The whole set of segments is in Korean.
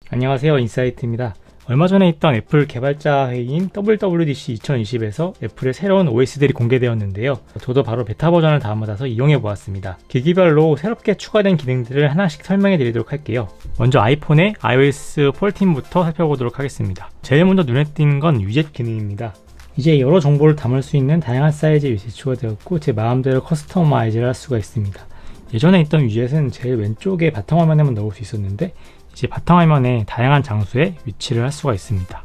안녕하세요, 인사이트입니다. 얼마 전에 있던 애플 개발자 회의인 WWDC 2020에서 애플의 새로운 OS들이 공개되었는데요. 저도 바로 베타 버전을 다운받아서 이용해 보았습니다. 기기별로 새롭게 추가된 기능들을 하나씩 설명해 드리도록 할게요. 먼저 아이폰의 iOS 14부터 살펴보도록 하겠습니다. 제일 먼저 눈에 띈 건 위젯 기능입니다. 이제 여러 정보를 담을 수 있는 다양한 사이즈의 위젯이 추가되었고 제 마음대로 커스터마이즈를 할 수가 있습니다. 예전에 있던 위젯은 제일 왼쪽에 바탕화면에만 넣을 수 있었는데 이제 바탕화면에 다양한 장소에 위치를 할 수가 있습니다.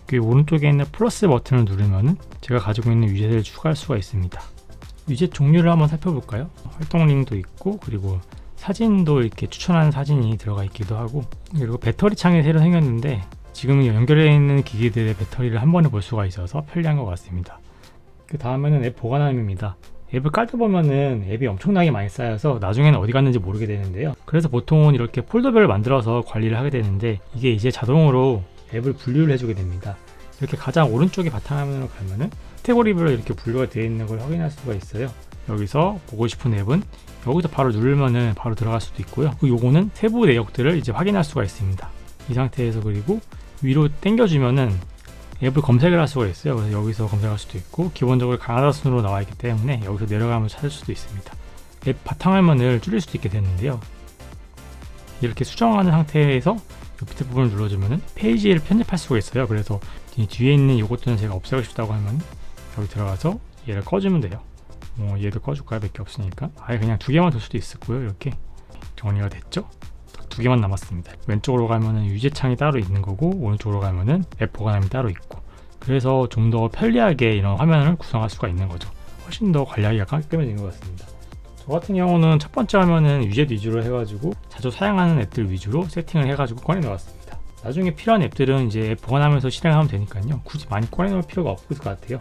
그리고 오른쪽에 있는 플러스 버튼을 누르면 제가 가지고 있는 위젯을 추가할 수가 있습니다. 위젯 종류를 한번 살펴볼까요? 활동 링도 있고, 그리고 사진도 이렇게 추천하는 사진이 들어가 있기도 하고, 그리고 배터리 창이 새로 생겼는데 지금 연결되어 있는 기기들의 배터리를 한 번에 볼 수가 있어서 편리한 것 같습니다. 그 다음에는 앱 보관함입니다. 앱을 깔다 보면은 앱이 엄청나게 많이 쌓여서 나중에는 어디 갔는지 모르게 되는데요. 그래서 보통은 이렇게 폴더별을 만들어서 관리를 하게 되는데 이게 이제 자동으로 앱을 분류를 해주게 됩니다. 이렇게 가장 오른쪽에 바탕화면으로 가면은 카테고리별로 이렇게 분류가 되어 있는 걸 확인할 수가 있어요. 여기서 보고 싶은 앱은 여기서 바로 누르면은 바로 들어갈 수도 있고요. 그리고 요거는 세부 내역들을 이제 확인할 수가 있습니다. 이 상태에서 그리고 위로 당겨주면은 앱을 검색을 할 수가 있어요. 그래서 여기서 검색할 수도 있고, 기본적으로 가나다 순으로 나와 있기 때문에 여기서 내려가면 찾을 수도 있습니다. 앱 바탕화면을 줄일 수도 있게 되는데요. 이렇게 수정하는 상태에서 밑에 부분을 눌러주면 페이지를 편집할 수가 있어요. 그래서 뒤에 있는 이것들은 제가 없애고 싶다고 하면 여기 들어가서 얘를 꺼주면 돼요. 얘도 꺼줄까요? 몇 개 없으니까. 아예 그냥 두 개만 둘 수도 있었고요. 이렇게 정리가 됐죠? 두 개만 남았습니다. 왼쪽으로 가면은 위젯 창이 따로 있는 거고, 오른쪽으로 가면은 앱 보관함이 따로 있고, 그래서 좀 더 편리하게 이런 화면을 구성할 수가 있는 거죠. 훨씬 더 관리하기가 깔끔해진 것 같습니다. 저 같은 경우는 첫 번째 화면은 위젯 위주로 해가지고 자주 사용하는 앱들 위주로 세팅을 해가지고 꺼내 놓았습니다. 나중에 필요한 앱들은 이제 앱 보관하면서 실행하면 되니까요. 굳이 많이 꺼내 놓을 필요가 없을 것 같아요.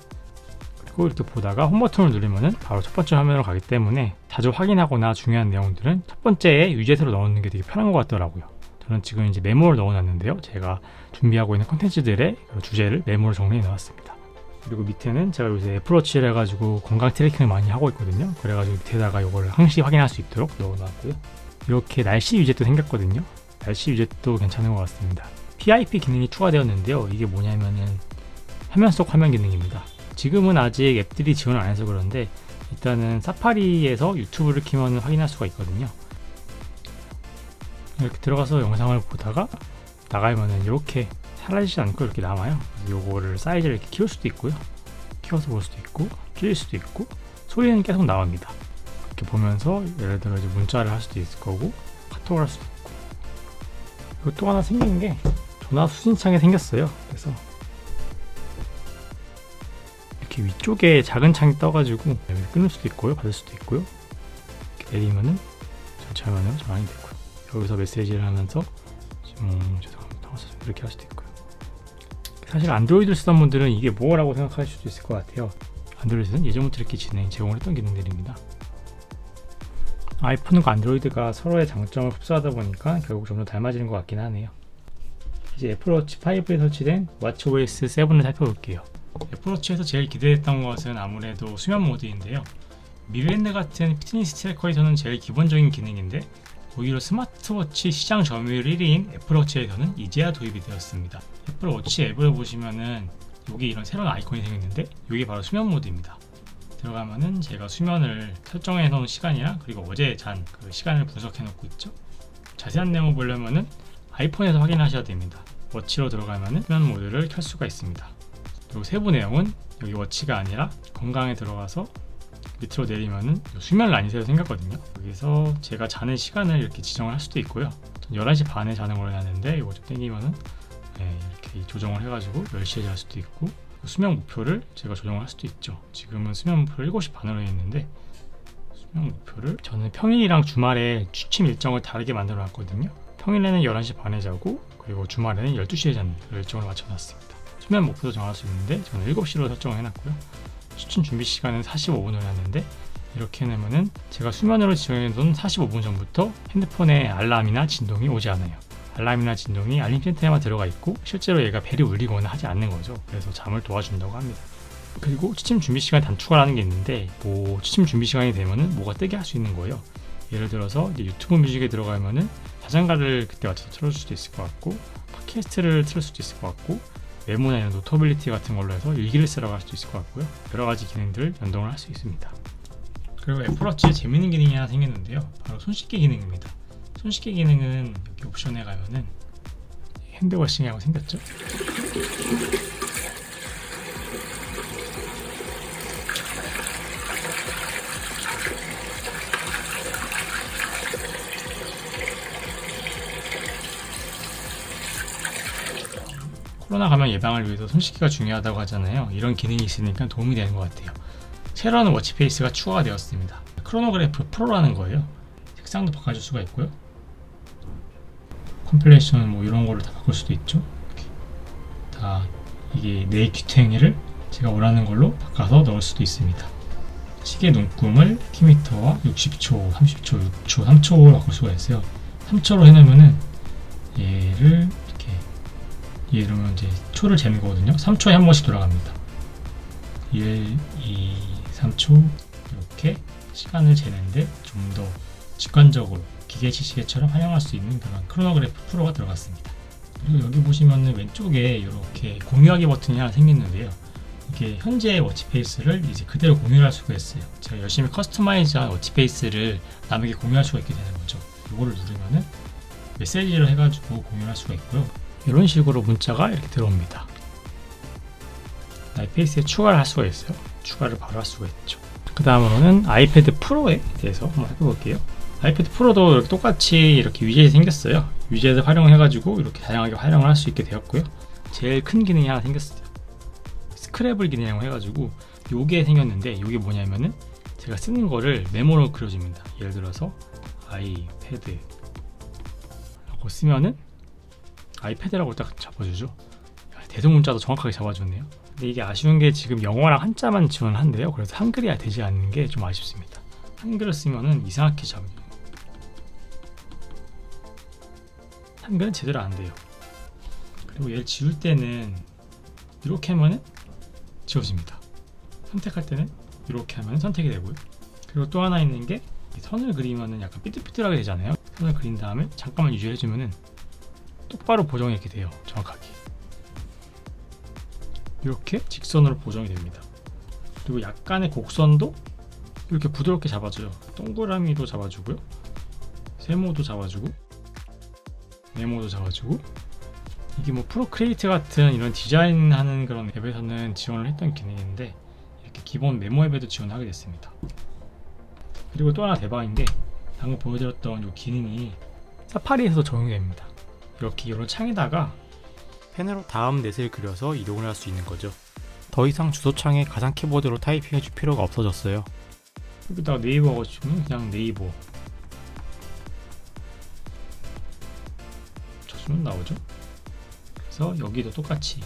그리고 이렇게 보다가 홈 버튼을 누르면은 바로 첫 번째 화면으로 가기 때문에 자주 확인하거나 중요한 내용들은 첫 번째에 위젯으로 넣는 게 되게 편한 것 같더라고요. 저는 지금 이제 메모를 넣어놨는데요. 제가 준비하고 있는 콘텐츠들의 주제를 메모로 정리해 놓았습니다. 그리고 밑에는 제가 요새 애플워치를 해가지고 건강 트래킹을 많이 하고 있거든요. 그래가지고 밑에다가 이거를 항시 확인할 수 있도록 넣어놨고요. 이렇게 날씨 위젯도 생겼거든요. 날씨 위젯도 괜찮은 것 같습니다. PIP 기능이 추가되었는데요. 이게 뭐냐면은 화면 속 화면 기능입니다. 지금은 아직 앱들이 지원을 안 해서 그런데 일단은 사파리에서 유튜브를 키면 확인할 수가 있거든요. 이렇게 들어가서 영상을 보다가 나가면은 이렇게 사라지지 않고 이렇게 남아요. 요거를 사이즈를 이렇게 키울 수도 있고요. 키워서 볼 수도 있고, 줄일 수도 있고, 소리는 계속 나옵니다. 이렇게 보면서 예를 들어 이제 문자를 할 수도 있을 거고, 카톡을 할 수도 있고. 그리고 또 하나 생긴 게 전화 수신창이 생겼어요. 그래서 이렇게 위쪽에 작은 창이 떠가지고 끊을 수도 있고요, 받을 수도 있고요. 이렇게 내리면은 전체 화면으로 전환이 되고요. 여기서 메시지를 하면서 죄송합니다 이렇게 할 수도 있고요. 사실 안드로이드를 쓰던 분들은 이게 뭐라고 생각할 수도 있을 것 같아요. 안드로이드는 예전부터 이렇게 진행을 했던 기능들입니다. 아이폰과 안드로이드가 서로의 장점을 흡수하다 보니까 결국 좀 더 닮아지는 것 같긴 하네요. 이제 애플워치 5에 설치된 watchOS 7을 살펴볼게요. 애플워치에서 제일 기대했던 것은 아무래도 수면 모드인데요. 미밴드 같은 피트니스 트래커에서는 제일 기본적인 기능인데 오히려 스마트워치 시장 점유율 1위인 애플워치에서는 이제야 도입이 되었습니다. 애플워치 앱을 보시면은 여기 이런 새로운 아이콘이 생겼는데 이게 바로 수면 모드입니다. 들어가면은 제가 수면을 설정해 놓은 시간이랑 그리고 어제 잔 그 시간을 분석해 놓고 있죠. 자세한 내용을 보려면은 아이폰에서 확인하셔야 됩니다. 워치로 들어가면은 수면 모드를 켤 수가 있습니다. 그리고 세부 내용은 여기 워치가 아니라 건강에 들어가서 밑으로 내리면은 수면 라인이 새로 생겼거든요. 여기서 제가 자는 시간을 이렇게 지정을 할 수도 있고요. 11시 반에 자는 걸로 해놨는데 이거 좀 땡기면은 이렇게 조정을 해가지고 10시에 잘 수도 있고, 수면 목표를 제가 조정을 할 수도 있죠. 지금은 수면 목표를 7시 반으로 했는데 수면 목표를 저는 평일이랑 주말에 취침 일정을 다르게 만들어 놨거든요. 평일에는 11시 반에 자고 그리고 주말에는 12시에 자는 일정을 맞춰놨습니다. 수면 목표도 정할 수 있는데 저는 7시로 설정을 해놨고요. 취침 준비 시간은 45분을 했는데 이렇게 해놓으면은 제가 수면으로 지정해둔 45분 전부터 핸드폰에 알람이나 진동이 오지 않아요. 알람이나 진동이 알림 센터에만 들어가 있고 실제로 얘가 벨이 울리거나 하지 않는 거죠. 그래서 잠을 도와준다고 합니다. 그리고 취침 준비 시간 단축을 하는 게 있는데 취침 준비 시간이 되면은 뭐가 뜨게 할 수 있는 거예요. 예를 들어서 이제 유튜브 뮤직에 들어가면은 자장가를 그때 맞춰서 틀어줄 수도 있을 것 같고, 팟캐스트를 틀을 수도 있을 것 같고, 메모나 이런 노터빌리티 같은 걸로 해서 일기를 쓰라고 할 수도 있을 것 같고요. 여러 가지 기능들을 연동을 할 수 있습니다. 그리고 애플워치에 재밌는 기능이 하나 생겼는데요. 바로 손 씻기 기능입니다. 손 씻기 기능은 여기 옵션에 가면은 핸드워싱이라고 생겼죠. 코로나 감염 예방을 위해서 손 씻기가 중요하다고 하잖아요. 이런 기능이 있으니까 도움이 되는 것 같아요. 새로운 워치페이스가 추가가 되었습니다. 크로노그래프 프로라는 거예요. 색상도 바꿔줄 수가 있고요. 컴플레이션 뭐 이런 거를 다 바꿀 수도 있죠. 이렇게 다 이게 내 귀퉁이를 제가 원하는 걸로 바꿔서 넣을 수도 있습니다. 시계 눈금을 키미터와 60초, 30초, 6초, 3초로 바꿀 수가 있어요. 3초로 해놓으면은 얘를 이렇게 이러면 이제 초를 재는 거거든요. 3초에 한 번씩 돌아갑니다. 1, 2, 3초 이렇게 시간을 재는데 좀 더 직관적으로 기계치 시계처럼 활용할 수 있는 그런 크로노그래프 프로가 들어갔습니다. 그리고 여기 보시면은 왼쪽에 이렇게 공유하기 버튼이 하나 생겼는데요. 이게 현재의 워치페이스를 이제 그대로 공유할 수가 있어요. 제가 열심히 커스터마이즈한 워치페이스를 남에게 공유할 수가 있게 되는 거죠. 이거를 누르면은 메시지를 해가지고 공유할 수가 있고요. 이런 식으로 문자가 이렇게 들어옵니다. 나의 페이스에 추가를 할 수가 있어요. 추가를 바로 할 수가 있죠. 그 다음으로는 아이패드 프로에 대해서 한번 해볼게요. 아이패드 프로도 이렇게 똑같이 이렇게 위젯이 생겼어요. 위젯을 활용해가지고 이렇게 다양하게 활용을 할 수 있게 되었고요. 제일 큰 기능이 하나 생겼어요. 스크래블 기능이라고 해가지고 요게 생겼는데, 요게 뭐냐면은 제가 쓰는 거를 메모로 그려줍니다. 예를 들어서 아이패드 라고 쓰면은 아이패드라고 딱 잡아주죠. 대소문자도 정확하게 잡아주네요. 근데 이게 아쉬운 게 지금 영어랑 한자만 지원한대요. 그래서 한글이 되지 않는 게 좀 아쉽습니다. 한글을 쓰면은 이상하게 잡아요. 한글은 제대로 안 돼요. 그리고 얘를 지울 때는 이렇게 하면은 지워집니다. 선택할 때는 이렇게 하면 선택이 되고요. 그리고 또 하나 있는 게 선을 그리면은 약간 삐뚤삐뚤하게 되잖아요. 선을 그린 다음에 잠깐만 유지해주면은 똑바로 보정이 이렇게 돼요. 정확하게 이렇게 직선으로 보정이 됩니다. 그리고 약간의 곡선도 이렇게 부드럽게 잡아줘요. 동그라미도 잡아주고요, 세모도 잡아주고, 네모도 잡아주고. 이게 뭐 프로크리에이트 같은 이런 디자인하는 그런 앱에서는 지원을 했던 기능인데 이렇게 기본 메모 앱에도 지원하게 됐습니다. 그리고 또 하나 대박인 게 방금 보여드렸던 이 기능이 사파리에서 적용이 됩니다. 이렇게 여러 창에다가 펜으로 다음 넷을 그려서 이동을 할 수 있는 거죠. 더 이상 주소창에 가상 키보드로 타이핑해 줄 필요가 없어졌어요. 여기다가 네이버가 주면 그냥 네이버 쳐주면 나오죠. 그래서 여기도 똑같이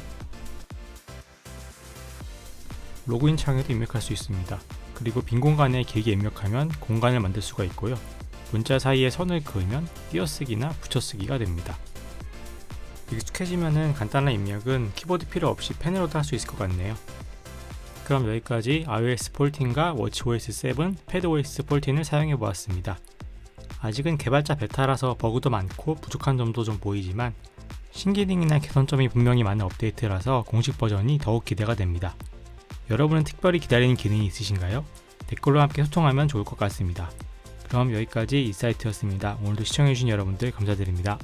로그인 창에도 입력할 수 있습니다. 그리고 빈 공간에 길게 입력하면 공간을 만들 수가 있고요. 문자 사이에 선을 그으면 띄어쓰기나 붙여쓰기가 됩니다. 익숙해지면은 간단한 입력은 키보드 필요 없이 펜으로도 할 수 있을 것 같네요. 그럼 여기까지 iOS 14과 watchOS 7, padOS 14을 사용해 보았습니다. 아직은 개발자 베타라서 버그도 많고 부족한 점도 좀 보이지만 신기능이나 개선점이 분명히 많은 업데이트라서 공식 버전이 더욱 기대가 됩니다. 여러분은 특별히 기다리는 기능이 있으신가요? 댓글로 함께 소통하면 좋을 것 같습니다. 그럼 여기까지 이사이트였습니다. 오늘도 시청해주신 여러분들 감사드립니다.